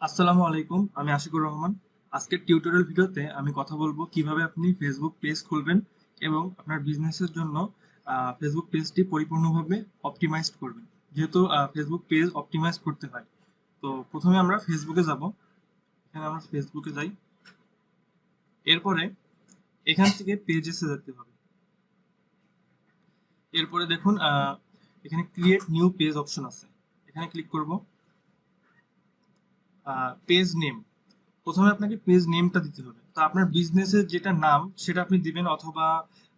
আসসালামু আলাইকুম, আমি আশিকুর রহমান। আজকের টিউটোরিয়াল ভিডিওতে আমি কথা বলবো কিভাবে আপনি ফেসবুক পেজ খুলবেন এবং আপনার বিজনেসের জন্য ফেসবুক পেজটি পরিপূর্ণভাবে অপটিমাইজড করবেন। যেহেতু ফেসবুক পেজ অপটিমাইজ করতে হয়, তো প্রথমে আমরা ফেসবুকে যাব। এখানে আমরা ফেসবুকে যাই। এরপরে এখান থেকে পেজেসে যেতে হবে। এরপরে দেখুন এখানে ক্রিয়েট নিউ পেজ অপশন আছে, এখানে ক্লিক করব। পেজ নেম, প্রথমে আপনাকে পেজ নেমটা দিতে হবে। তো আপনার বিজনেসের যেটা নাম সেটা আপনি দিবেন, অথবা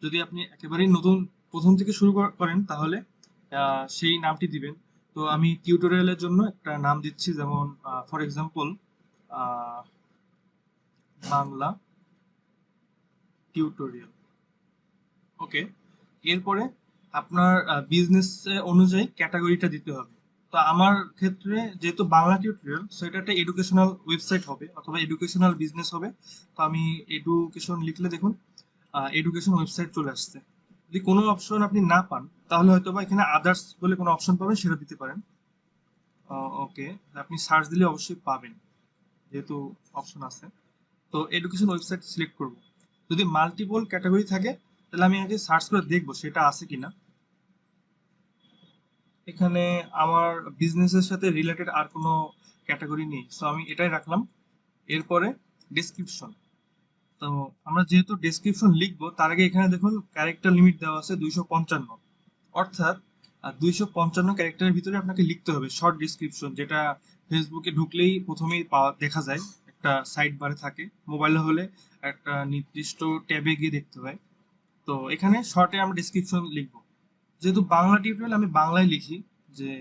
যদি আপনি একেবারেই নতুন প্রথম থেকে শুরু করেন তাহলে সেই নামটি দিবেন। তো আমি টিউটোরিয়ালের জন্য একটা নাম দিচ্ছি, যেমন ফর এক্সাম্পল বাংলা টিউটোরিয়াল। ওকে, এরপরে আপনার বিজনেস অনুযায়ী ক্যাটাগরিটা দিতে হবে। তো আমার ক্ষেত্রে যেহেতু বাংলা টিউটোরিয়াল, সেটা একটা এডুকেশনাল ওয়েবসাইট হবে অথবা এডুকেশনাল বিজনেস হবে। তো আমি এডুকেশন লিখলে দেখুন এডুকেশন ওয়েবসাইট চলে আসছে। যদি কোনো অপশন আপনি না পান তাহলে হয়তো বা এখানে আদার্স বলে কোনো অপশন পাবেন, সেটা দিতে পারেন। ওকে, আপনি সার্চ দিলে অবশ্যই পাবেন যেহেতু অপশন আছে। তো এডুকেশন ওয়েবসাইট সিলেক্ট করব। যদি মাল্টিপল ক্যাটাগরি থাকে তাহলে আমি আগে সার্চ করে দেখবো সেটা আছে কিনা। এখানে আমার বিজনেসের সাথে রিলেটেড আর কোনো ক্যাটাগরি নেই, সো আমি এটাই রাখলাম। এরপরে ডেসক্রিপশন। তো আমরা যেহেতু ডেসক্রিপশন লিখবো, তার আগে এখানে দেখুন ক্যারেক্টার লিমিট দেওয়া আছে 255। অর্থাৎ 255 ক্যারেক্টারের ভিতরে আপনাকে লিখতে হবে শর্ট ডেসক্রিপশন, যেটা ফেসবুকে ঢুকলেই প্রথমেই পাওয়া দেখা যায়, একটা সাইড বারে থাকে। মোবাইলে হলে একটা নির্দিষ্ট ট্যাবে গিয়ে দেখতে হয়। তো এখানে শর্টে আমরা ডেসক্রিপশন লিখবো। যেহেতু বাংলা টিউটোরিয়াল, আমি বাংলায় লিখি যে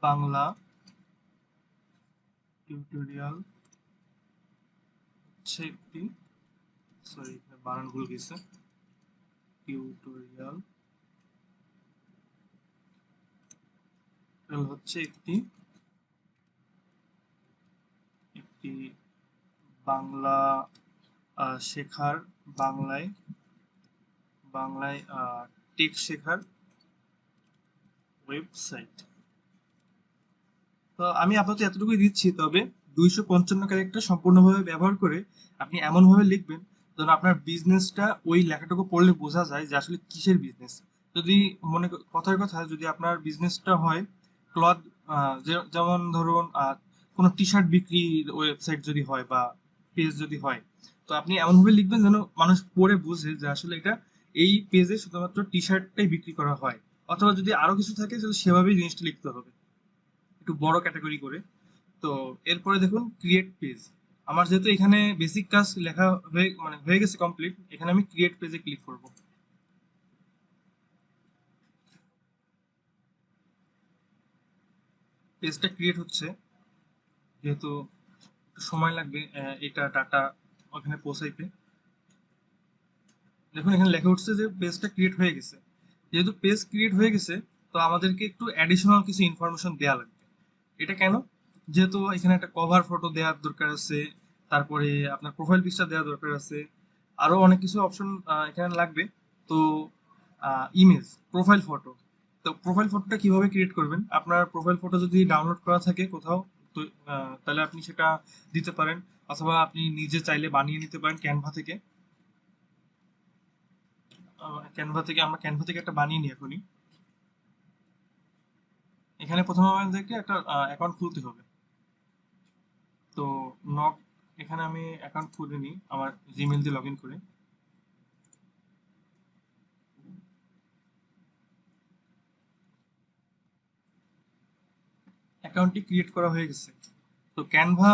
বাংলা টিউটোরিয়াল হচ্ছে একটি, সরি এখানে বানান ভুল গেছে, টিউটোরিয়াল হচ্ছে একটি একটি বাংলা শেখার, বাংলায় বাংলায় টেক শেখার ওয়েবসাইট। তো আমি আপাতত এতটুকুই দিচ্ছি, তবে 255 ক্যারেক্টার সম্পূর্ণভাবে ব্যবহার করে আপনি এমনভাবে লিখবেন যেন আপনার বিজনেসটা ওই লেখাটুকু পড়লে বোঝা যায় যে আসলে কিসের বিজনেস। যদি কথার কথা, যদি আপনার বিজনেসটা হয় ক্লথ, যেমন ধরুন কোনো টি শার্ট বিক্রির ওয়েবসাইট যদি হয় বা পেজ যদি হয়, তো আপনি এমনভাবে লিখবেন যেন মানুষ পড়ে বোঝে যে আসলে এটা এই পেজে শুধুমাত্র টি শার্টটাই বিক্রি করা হয়। অথবা যদি আরো কিছু থাকে তাহলে সেভাবেই জিনিসটা লিখতে হবে, একটু বড় ক্যাটাগরি করে। তো এরপরে দেখুন ক্রিয়েট পেজ। আমার যেহেতু এখানে বেসিক কাজ লেখা হয়ে গেছে কমপ্লিট, এখানে আমি ক্রিয়েট পেজে ক্লিক করব। পেজটা ক্রিয়েট হচ্ছে, যেহেতু একটু সময় লাগবে এটা ডাটা ওখানে পৌঁছাইতে। দেখুন এখানে লেখা উঠছে যে পেজটা ক্রিয়েট হয়ে গেছে। যেহেতু পেজ ক্রিয়েট হয়ে গেছে, তো আমাদেরকে একটু অ্যাডিশনাল কিছু ইনফরমেশন দেওয়া লাগবে। এটা কেন? যেহেতু এখানে একটা কভার ফটো দেওয়ার দরকার আছে, তারপরে আপনার প্রোফাইল পিকচার দেওয়ার দরকার আছে, আরো অনেক কিছু অপশন এখানে লাগবে। তো ইমেজ, প্রোফাইল ফটো। তো প্রোফাইল ফটোটা কিভাবে ক্রিয়েট করবেন? আপনার প্রোফাইল ফটো যদি ডাউনলোড করা থাকে কোথাও, তো তাহলে আপনি সেটা দিতে পারেন, অথবা আপনি নিজে চাইলে বানিয়ে নিতে পারেন ক্যানভা থেকে। আমরা ক্যানভা থেকে একটা বানিয়ে নিই এখনই। এখানে প্রথমে আমাদেরকে একটা অ্যাকাউন্ট খুলতে হবে। তো নক, এখানে আমি অ্যাকাউন্ট খুলে নিই আমার জিমেল দিয়ে লগ ইন করে। অ্যাকাউন্টটি ক্রিয়েট করা হয়ে গেছে। তো ক্যানভা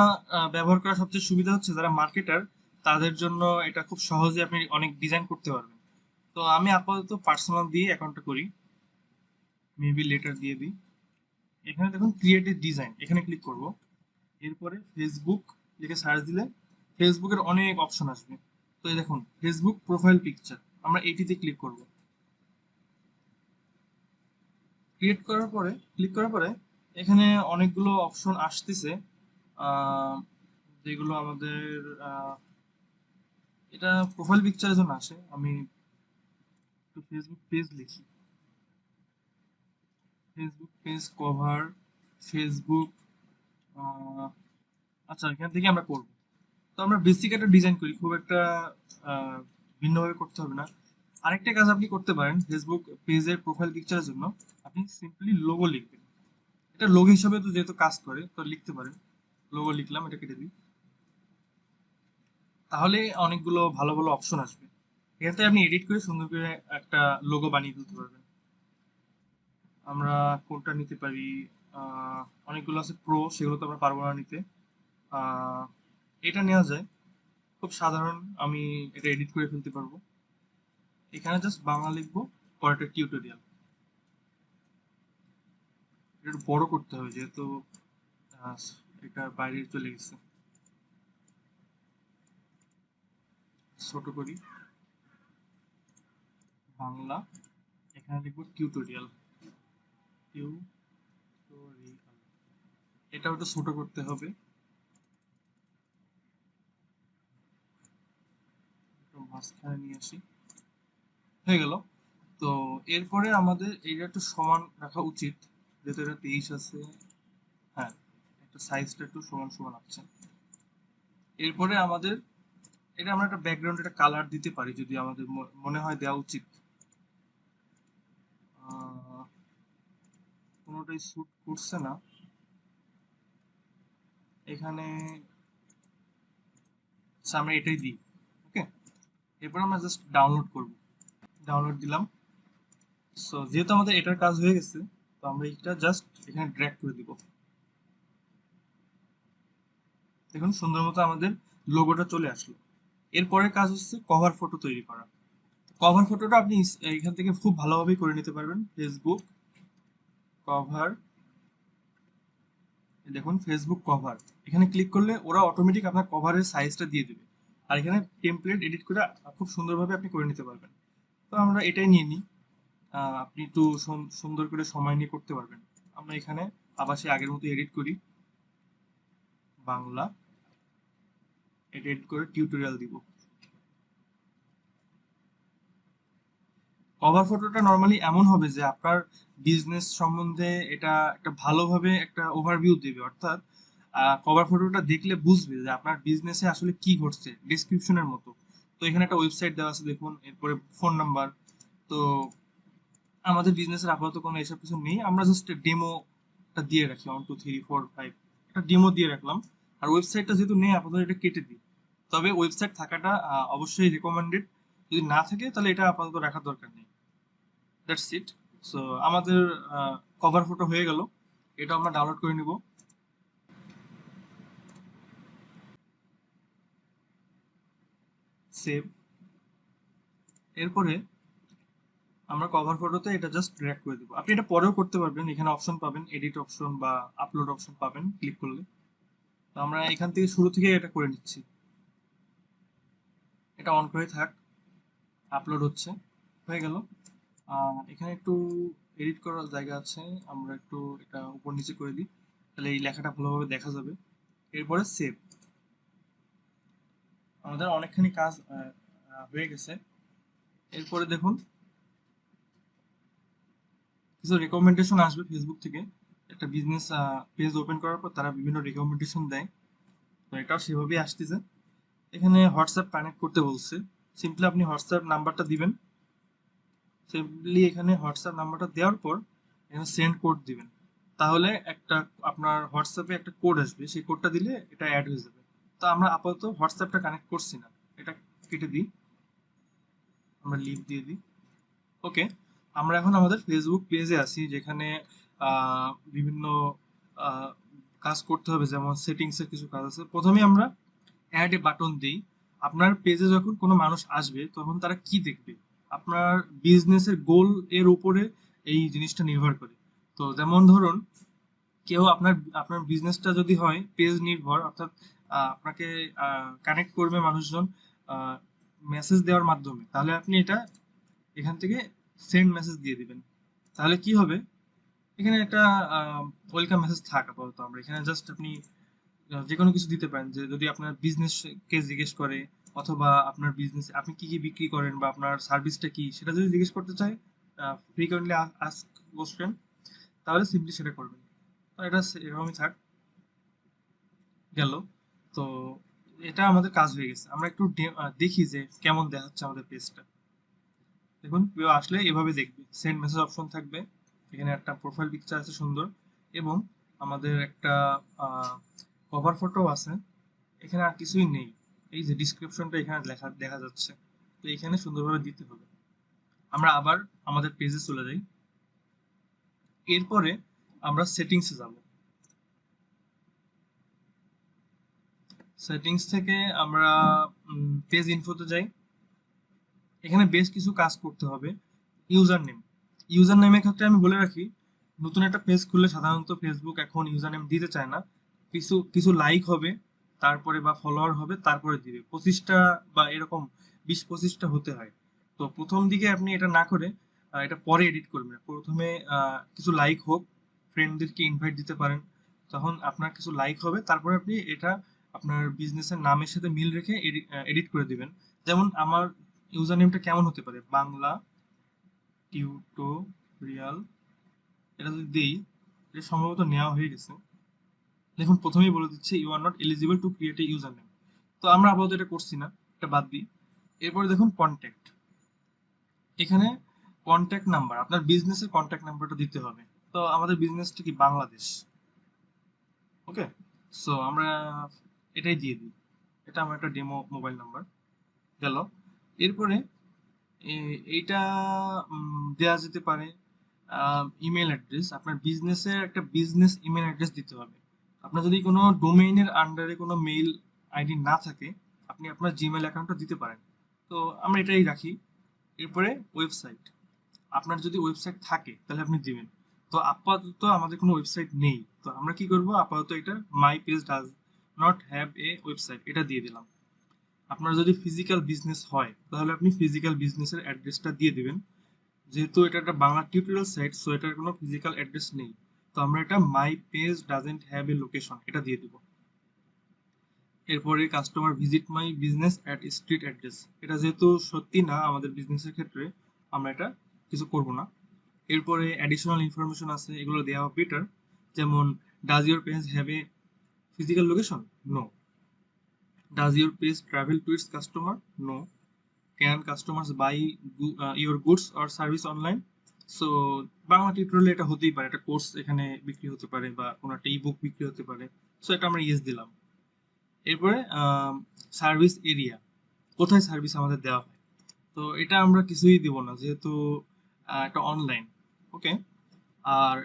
ব্যবহার করার সবচেয়ে সুবিধা হচ্ছে যারা মার্কেটার, তাদের জন্য এটা খুব সহজে আপনি অনেক ডিজাইন করতে পারবেন। তো আমি আপাতত পার্সোনাল দিয়ে অ্যাকাউন্টটা করি, মেবি লেটার দিয়ে দিই। এখানে দেখুন ক্রিয়েট এ ডিজাইন, এখানে ক্লিক করব। এরপরে ফেসবুক লিখে সার্চ দিলে ফেসবুকের অনেক অপশন আসবে। তো এই দেখুন ফেসবুক প্রোফাইল পিকচার, আমরা এটিতে ক্লিক করব। ক্লিক করার পরে এখানে অনেকগুলো অপশন আসতেছে, আহ, যেগুলো আমাদের আহ, এটা প্রোফাইল পিকচারের জন্য আসে। আমি একটু ফেসবুক পেজ লিখি, ফেসবুক পেজ কভার, ফেসবুক আহ, আচ্ছা, এখান থেকে আমরা করব। তো আমরা বেসিক একটা ডিজাইন করি, খুব একটা আহ, ভিন্নভাবে করতে হবে না। আরেকটা কাজ আপনি করতে পারেন, ফেসবুক পেজের প্রোফাইল পিকচারের জন্য আপনি সিম্পলি লোগো লিখবেন। এটা লোগো হিসাবে তো যেহেতু কাজ করে, তো লিখতে পারেন। লোগো লিখলাম, এটা কেটে দিই। তাহলে অনেকগুলো ভালো ভালো অপশন আসবে। এখান থেকে আপনি এডিট করে সুন্দর করে একটা লোগো বানিয়ে তুলতে পারবেন। আমরা কোনটা নিতে পারি? আহ, অনেকগুলো আছে প্রো, সেগুলো তো আমরা পারবো না নিতে। আহ, এটা নেওয়া যায়, খুব সাধারণ। আমি এটা এডিট করে ফেলতে পারবো। এখানে জাস্ট বাংলা লিখবো, পরে একটা টিউটোরিয়াল। এটা একটু বড় করতে হবে যেহেতু আহ, এটা বাইরে চলে গেছে। ছোট করি, বাংলা। এখানে লিখবো টিউটোরিয়াল। টিউটোরিয়াল, এটাও একটু ছোট করতে হবে। একটু মাঝখানে নিয়ে আসি, হয়ে গেল। তো এরপরে আমাদের এটা একটু সমান রাখা উচিত, যেহেতু এটা 23 আছে। হ্যাঁ, একটা সাইজটা একটু সমান সমান আছে। এরপরে আমাদের এটা আমরা একটা ব্যাকগ্রাউন্ড, একটা কালার দিতে পারি যদি আমাদের মনে হয় দেওয়া উচিত। আহ, কোনোটাই স্যুট করছে না এখানে। আচ্ছা, আমরা এটাই দিই। ওকে, এরপর আমরা জাস্ট ডাউনলোড করব। ডাউনলোড দিলাম। সো যেহেতু আমাদের এটার কাজ হয়ে গেছে, তো আমরা এটা জাস্ট এখানে ড্র্যাগ করে দিব। দেখুন সুন্দর মতো আমাদের লোগোটা চলে আসলো। এরপরের কাজ হচ্ছে কভার ফটো তৈরি করা। কভার ফটোটা আপনি এখান থেকে খুব ভালোভাবেই করে নিতে পারবেন। ফেসবুক কভার, দেখুন ফেসবুক কভার, এখানে ক্লিক করলে ওরা অটোমেটিক আপনার কভারের সাইজটা দিয়ে দেবে। আর এখানে টেমপ্লেট এডিট করে খুব সুন্দরভাবে আপনি করে নিতে পারবেন। তো আমরা এটাই নিয়ে নিই। আপনি একটু সুন্দর করে সময় নিয়ে করতে পারবেন। আমরা এখানে আবার সেই আগের মতো এডিট করি, বাংলা। এটা এডিট করে টিউটোরিয়াল দিব। কভার ফটোটা নর্মালি এমন হবে যে আপনার বিজনেস সম্বন্ধে এটা একটা ভালোভাবে একটা ওভারভিউ দেবে, অর্থাৎ কভার ফটোটা দেখলে বুঝবে যে আপনার বিজনেসে আসলে কি ঘটছে, ডিসক্রিপশনের মতো। তো এখানে একটা ওয়েবসাইট দেওয়া আছে দেখুন, এরপরে ফোন নাম্বার। তো আমাদের বিজনেসের আপাতত কোনো এসব কিছু নেই, আমরা জাস্ট ডেমোটা দিয়ে রাখি, 1 2 3 4 5 একটা ডেমো দিয়ে রাখলাম। আর ওয়েবসাইটটা যেহেতু নেই আপাতত, এটা কেটে দিই। তবে ওয়েবসাইট থাকাটা অবশ্যই রেকমেন্ডেড। যদি না থাকে তাহলে এটা আপাতত রাখার দরকার নেই। That's it. সো আমাদের কভার ফটো হয়ে গেল, এটা আমরা ডাউনলোড করে নিব। সেভ। এরপরে আমরা কভার ফটোতে এটা জাস্ট ড্র্যাগ করে দেবো। আপনি এটা পরেও করতে পারবেন, এখানে অপশন পাবেন, এডিট অপশন বা আপলোড অপশন পাবেন ক্লিক করলে। তো আমরা এখান থেকে শুরু থেকে এটা করে নিচ্ছি। এটা অন করে থাক, আপলোড হচ্ছে, হয়ে গেল। এখানে একটু এডিট করার জায়গা আছে, আমরা একটু এটা উপর নিচে করে দিই, তাহলে এই লেখাটা ভালোভাবে দেখা যাবে। এরপরে সেভ। আমাদের অনেকখানি কাজ হয়ে গেছে। এরপরে দেখুন কিছু রেকমেন্ডেশন আসবে ফেসবুক থেকে। একটা বিজনেস পেজ ওপেন করার পর তারা বিভিন্ন রেকমেন্ডেশন দেয়, তো এটাও সেভাবেই আসতেছে। এখানে হোয়াটসঅ্যাপ কানেক্ট করতে বলছে, সিম্পলি আপনি হোয়াটসঅ্যাপ নাম্বারটা দিবেন। সিম্পলি এখানে হোয়াটসঅ্যাপ নাম্বারটা দেওয়ার পর এখানে সেন্ড কোড দিবেন। তাহলে একটা আপনার হোয়াটসঅ্যাপে একটা কোড আসবে, সেই কোডটা দিলে এটা অ্যাড হয়ে যাবে। তো আমরা আপাতত হোয়াটসঅ্যাপটা কানেক্ট করছি না, এটা কেটে দিই, আমরা লিভ দিয়ে দিই। ওকে, আমরা এখন আমাদের ফেসবুক পেজে আছি, যেখানে বিভিন্ন আহ, কাজ করতে হবে, যেমন সেটিংস এর কিছু কাজ আছে। প্রথমে আমরা অ্যাড এ বাটন দিই। আপনার পেজে যখন কোনো মানুষ আসবে তখন তারা কি দেখবে, আপনার বিজনেসের গোল এর উপরে এই জিনিসটা নির্ভর করে। তো যেমন ধরুন, কেউ আপনার আপনার বিজনেসটা যদি হয় পেজ নির্ভর, অর্থাৎ আপনাকে কানেক্ট করবে মানুষজন মেসেজ দেওয়ার মাধ্যমে, তাহলে আপনি এটা এখান থেকে সেন্ড মেসেজ দিয়ে দিবেন। তাহলে কি হবে, এখানে একটা ওয়েলকাম মেসেজ থাক আপাতত। আমরা এখানে জাস্ট আপনি যে কোনো কিছু দিতে পারেন, যে যদি আপনার বিজনেস কে জিজ্ঞেস করে, অথবা আপনার বিজনেস আপনি কি কি বিক্রি করেন বা আপনার সার্ভিসটা কি সেটা যদি জিজ্ঞেস করতে চায়, ফ্রিকোয়েন্টলি আস্ক কোশ্চেন, তাহলে সিম্পলি সেটা করবেন। তো এটা এরকমই থাক। গেল। তো এটা আমাদের কাজ হয়ে গেছে। আমরা একটু দেখি যে কেমন দেখাচ্ছে আমাদের পেজটা। দেখুন, কেউ আসলে এভাবে দেখবে, সেন্ড মেসেজ অপশন থাকবে, এখানে একটা প্রোফাইল পিকচার আছে সুন্দর, এবং আমাদের একটা কভার ফটো আছে। এখানে আর কিছুই নেই, এই যে ডিসক্রিপশনটা এখানে লেখা দেখা যাচ্ছে। তো এখানে সুন্দরভাবে দিতে হবে। আমরা আবার আমাদের পেজে চলে যাই। এরপরে আমরা সেটিংসে যাব। সেটিংস থেকে আমরা পেজ ইনফোতে যাই। এখানে বেশ কিছু কাজ করতে হবে। ইউজার নেম, ইউজার নেমের ক্ষেত্রে আমি বলে রাখি, নতুন একটা পেজ খুললে সাধারণত ফেসবুক এখন ইউজার নেম দিতে চায় না। কিছু কিছু লাইক হবে, তারপরে বা ফলোয়ার হবে, তারপরে দিবে 25টা বা এরকম 20-25টা হতে হয়। তো প্রথম দিকে আপনি এটা না করে এটা পরে এডিট করবেন। প্রথমে কিছু লাইক হোক, ফ্রেন্ডদেরকে ইনভাইট দিতে পারেন, তখন আপনার কিছু লাইক হবে, তারপরে আপনি এটা আপনার বিজনেসের নামের সাথে মিল রেখে এডিট করে দিবেন। যেমন আমার ইউজার নেমটা কেমন হতে পারে, বাংলা টিউটোরিয়াল, এটা যদি দেই, এটা সম্ভবত নেওয়া হয়ে গেছে। দেখুন, প্রথমেই বলে দিচ্ছে you are not eligible to create a user name. তো আমরা আপাতত এটা করছি না, এটা বাদ দিই। এরপরে দেখুন কন্ট্যাক্ট, এখানে কন্ট্যাক্ট নাম্বার, আপনার বিজনেসের কন্ট্যাক্ট নাম্বারটা দিতে হবে। তো আমাদের বিজনেসটা কি বাংলাদেশ, ওকে। সো আমরা এটাই দিয়ে দিই, এটা আমার একটা ডেমো মোবাইল নাম্বার গেল। এরপরে এইটা দেওয়া যেতে পারে ইমেল অ্যাড্রেস। আপনার বিজনেসের একটা বিজনেস ইমেল অ্যাড্রেস দিতে হবে। আপনার যদি কোনো ডোমেইনের আন্ডারে কোনো মেইল আইডি না থাকে, আপনি আপনার জিমেল অ্যাকাউন্টটা দিতে পারেন। তো আমরা এটাই রাখি। এরপরে ওয়েবসাইট, আপনার যদি ওয়েবসাইট থাকে তাহলে আপনি দিবেন। তো আপাতত আমাদের কোনো ওয়েবসাইট নেই, তো আমরা কি করব, আপাতত এটা my page does not have a website এটা দিয়ে দিলাম। আপনার যদি ফিজিক্যাল বিজনেস হয় তাহলে আপনি ফিজিক্যাল বিজনেসের অ্যাড্রেসটা দিয়ে দিবেন। যেহেতু এটা একটা বাংলা টিউটোরিয়াল সাইট, সো এটার কোনো ফিজিক্যাল অ্যাড্রেস নেই, তো আমরা এটা my page doesn't have a location এটা দিয়ে দিব। এরপরে customer visit my business at street address, এটা যেহেতু সত্যি না আমাদের বিজনেসের ক্ষেত্রে, আমরা এটা কিছু করব না। এরপরে অ্যাডিশনাল ইনফরমেশন আছে, এগুলো দেওয়া বেটার। যেমন, does your page have a physical location? No. Does your page travel to its customer? No. Can customers buy your goods or service online? So Bangla টিউটোরিয়ালে এটা হতেই পারে, একটা কোর্স এখানে বিক্রি হতে পারে বা কোনো একটা ই বুক বিক্রি হতে পারে। সো এটা আমরা ইয়েস দিলাম। এরপরে সার্ভিস এরিয়া, কোথায় সার্ভিস আমাদের দেওয়া হয়, তো এটা আমরা কিছুই দিব না, যেহেতু এটা অনলাইন, ওকে। আর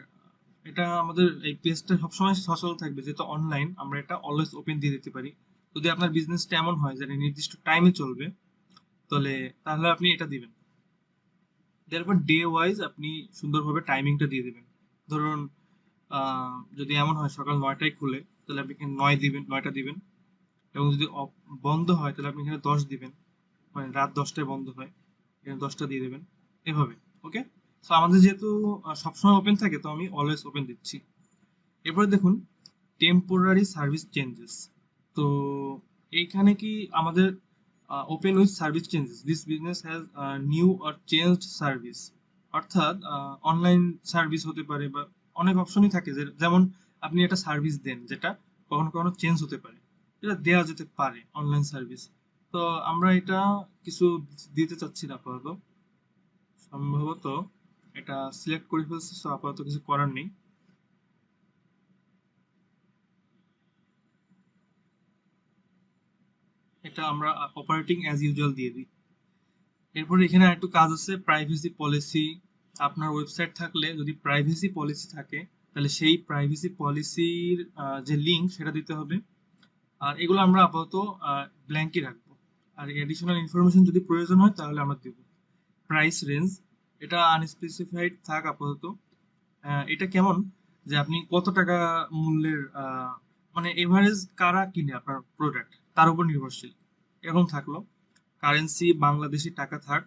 এটা আমাদের এই পেজটা সবসময় সচল থাকবে, যেহেতু অনলাইন আমরা এটা অলওয়েজ ওপেন দিয়ে দিতে পারি। যদি আপনার বিজনেসটা এমন হয় যেটা নির্দিষ্ট টাইমে চলবে, তাহলে তাহলে আপনি এটা দিবেন। তারপর ডে ওয়াইজ আপনি সুন্দরভাবে টাইমিংটা দিয়ে দিবেন। ধরুন, যদি এমন হয় সকাল 9টায় খুলে, তাহলে আপনি এখানে 9 দিবেন, 9টা দিবেন। এবং যদি বন্ধ হয় তাহলে আপনি এখানে 10 দিবেন, মানে রাত 10টায় বন্ধ হয়, এখানে 10টা দিয়ে দেবেন, এভাবে, ওকে। সো আমাদের যেহেতু সবসময় ওপেন থাকে, তো আমি অলওয়েজ ওপেন দিচ্ছি। এরপরে দেখুন টেম্পোরারি সার্ভিস চেঞ্জেস। তো এইখানে কি আমাদের open with service changes, this business has new or changed service, অর্থাৎ অনলাইন সার্ভিস হতে পারে বা অনেক অপশনই থাকে, যেমন আপনি একটা সার্ভিস দেন যেটা কখনো কখনো চেঞ্জ হতে পারে, এটা দেওয়া যেতে পারে অনলাইন সার্ভিস। তো আমরা এটা কিছু দিতে চাচ্ছি না আপাতত, সম্ভবত এটা সিলেক্ট করে ফেলছি, তো আপাতত কিছু করার নেই। এটা আমরা অপারেটিং অ্যাজ ইউজুয়াল দিয়ে দিই। এরপর এখানে একটু কাজ আছে, প্রাইভেসি পলিসি। আপনার ওয়েবসাইট থাকলে যদি প্রাইভেসি পলিসি থাকে, তাহলে সেই প্রাইভেসি পলিসির যে লিঙ্ক সেটা দিতে হবে। আর এগুলো আমরা আপাতত ব্ল্যাঙ্কই রাখবো। আর এডিশনাল ইনফরমেশন যদি প্রয়োজন হয় তাহলে আমরা দেবো। প্রাইস রেঞ্জ, এটা আনস্পেসিফাইড থাক আপাতত। এটা কেমন, যে আপনি কত টাকা মূল্যের মানে এভারেজ কারা কিনে আপনার প্রোডাক্ট, তার উপর নির্ভরশীল, এরকম থাকলো। কারেন্সি বাংলাদেশি টাকা থাক।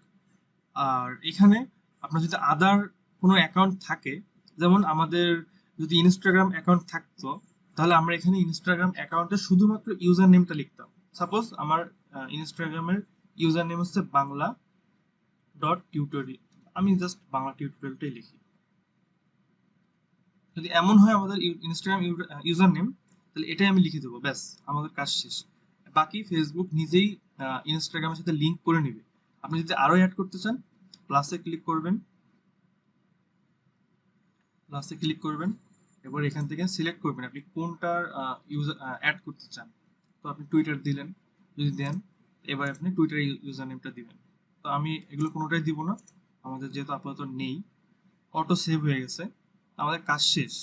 আর এখানে আপনার যদি আদার কোনো অ্যাকাউন্ট থাকে, যেমন আমাদের যদি ইনস্টাগ্রাম অ্যাকাউন্ট থাকতো, তাহলে আমরা এখানে ইনস্টাগ্রাম অ্যাকাউন্টে শুধুমাত্র ইউজার নেমটা লিখতাম। সাপোজ আমার ইনস্টাগ্রামের ইউজার নেম হচ্ছে বাংলা ডট টিউটোরিয়াল, আমি জাস্ট বাংলা টিউটোরিয়ালটাই লিখি। যদি এমন হয় আমাদের ইনস্টাগ্রাম ইউজার নেম, তাহলে এটাই আমি লিখে দেবো, ব্যাস আমাদের কাজ শেষ। বাকি ফেসবুক নিজেই ইনস্টাগ্রামের সাথে লিঙ্ক করে নেবে। আপনি যদি আরো অ্যাড করতে চান, প্লাসে ক্লিক করবেন, প্লাসে ক্লিক করবেন, এবার এখান থেকে সিলেক্ট করবেন আপনি কোনটার ইউজার অ্যাড করতে চান। তো আপনি টুইটার দিলেন, যদি দেন এবার আপনি টুইটার ইউজার নেমটা দিবেন। তো আমি এগুলো কোনোটাই দিব না, আমাদের যেহেতু আপাতত নেই, অটো সেভ হয়ে গেছে, আমাদের কাজ শেষ।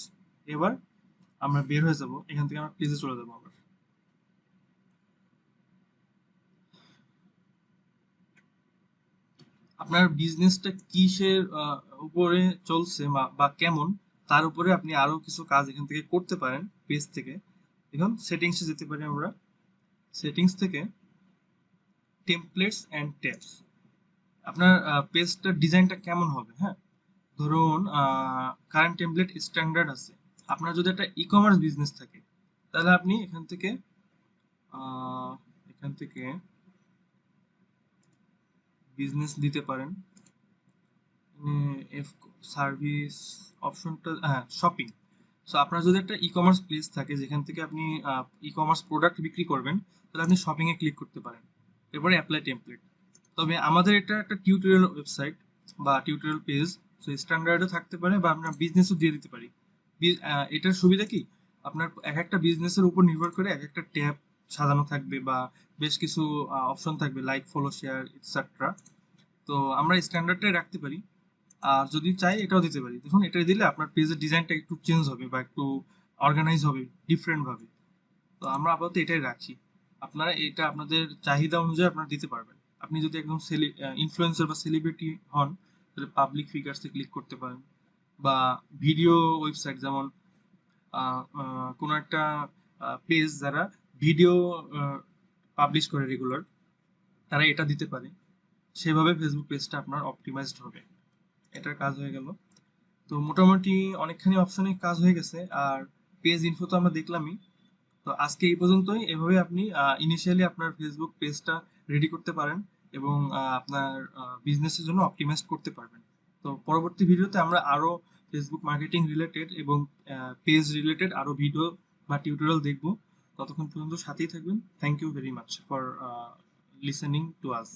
এবার আমরা বের হয়ে যাব এখান থেকে, আমরা পেজে চলে যাবো আবার। আপনার বিজনেসটা কিসের উপরে চলছে বা কেমন, তার উপরে আপনি আরো কিছু কাজ এখান থেকে করতে পারেন পেজ থেকে। এখন সেটিংসে যেতে পারি আমরা, সেটিংস থেকে টেমপ্লেটস অ্যান্ড ট্যাবস। আপনার পেজটার ডিজাইনটা কেমন হবে, হ্যাঁ, ধরুন কারেন্ট টেমপ্লেট স্ট্যান্ডার্ড আছে। আপনার যদি একটা ই কমার্স বিজনেস থাকে, তাহলে আপনি আহ, এখান থেকে বিজনেস দিতে পারেন। এফ সার্ভিস অপশনটা, হ্যাঁ, শপিং। সো আপনার যদি একটা ই কমার্স প্লেস থাকে যেখান থেকে আপনি ই কমার্স প্রোডাক্ট বিক্রি করবেন, তাহলে আপনি শপিং এ ক্লিক করতে পারেন, এরপরে অ্যাপ্লাই টেমপ্লেট। তবে আমাদের এটা একটা টিউটোরিয়াল ওয়েবসাইট বা টিউটোরিয়াল পেজ, সো স্ট্যান্ডার্ডও থাকতে পারে বা আমরা বিজনেসও দিয়ে দিতে পারি। এটার সুবিধা কি, আপনার এক একটা বিজনেসের উপর নির্ভর করে এক একটা ট্যাব সাজানো থাকবে বা বেশ কিছু অপশন থাকবে, লাইক, ফলো, শেয়ার, ইটসেট্রা। তো আমরা স্ট্যান্ডার্ডটাই রাখতে পারি, আর যদি চাই এটাও দিতে পারি। দেখুন এটা দিলে আপনার পেজের ডিজাইনটা একটু চেঞ্জ হবে বা একটু অর্গানাইজ হবে ডিফারেন্ট ভাবে। তো আমরা আপাতত এটাই রাখি, আপনারা এটা আপনাদের চাহিদা অনুযায়ী আপনারা দিতে পারবেন। আপনি যদি একদম ইনফ্লুয়েন্সার বা সেলিব্রিটি হন, তাহলে পাবলিক ফিগার্সে ক্লিক করতে পারেন, বা ভিডিও ওয়েবসাইট, যেমন কোনো একটা পেজ যারা ভিডিও পাবলিশ করে রেগুলার, তারা এটা দিতে পারে। সেভাবে ফেসবুক পেজটা আপনার অপটিমাইজড হবে। এটার কাজ হয়ে গেল। তো মোটামুটি অনেকখানি অপশনে কাজ হয়ে গেছে, আর পেজ ইনফো তো আমরা দেখলামই। তো আজকে এই পর্যন্তই। এভাবে আপনি ইনিশিয়ালি আপনার ফেসবুক পেজটা রেডি করতে পারেন এবং আপনার বিজনেসের জন্য অপটিমাইজ করতে পারবেন। তো পরবর্তী ভিডিওতে আমরা আরো ফেসবুক মার্কেটিং রিলেটেড এবং পেজ রিলেটেড আরো ভিডিও বা টিউটোরিয়াল দেখব। ততক্ষণ পর্যন্ত সাথেই থাকবেন। Thank you very much for listening to us.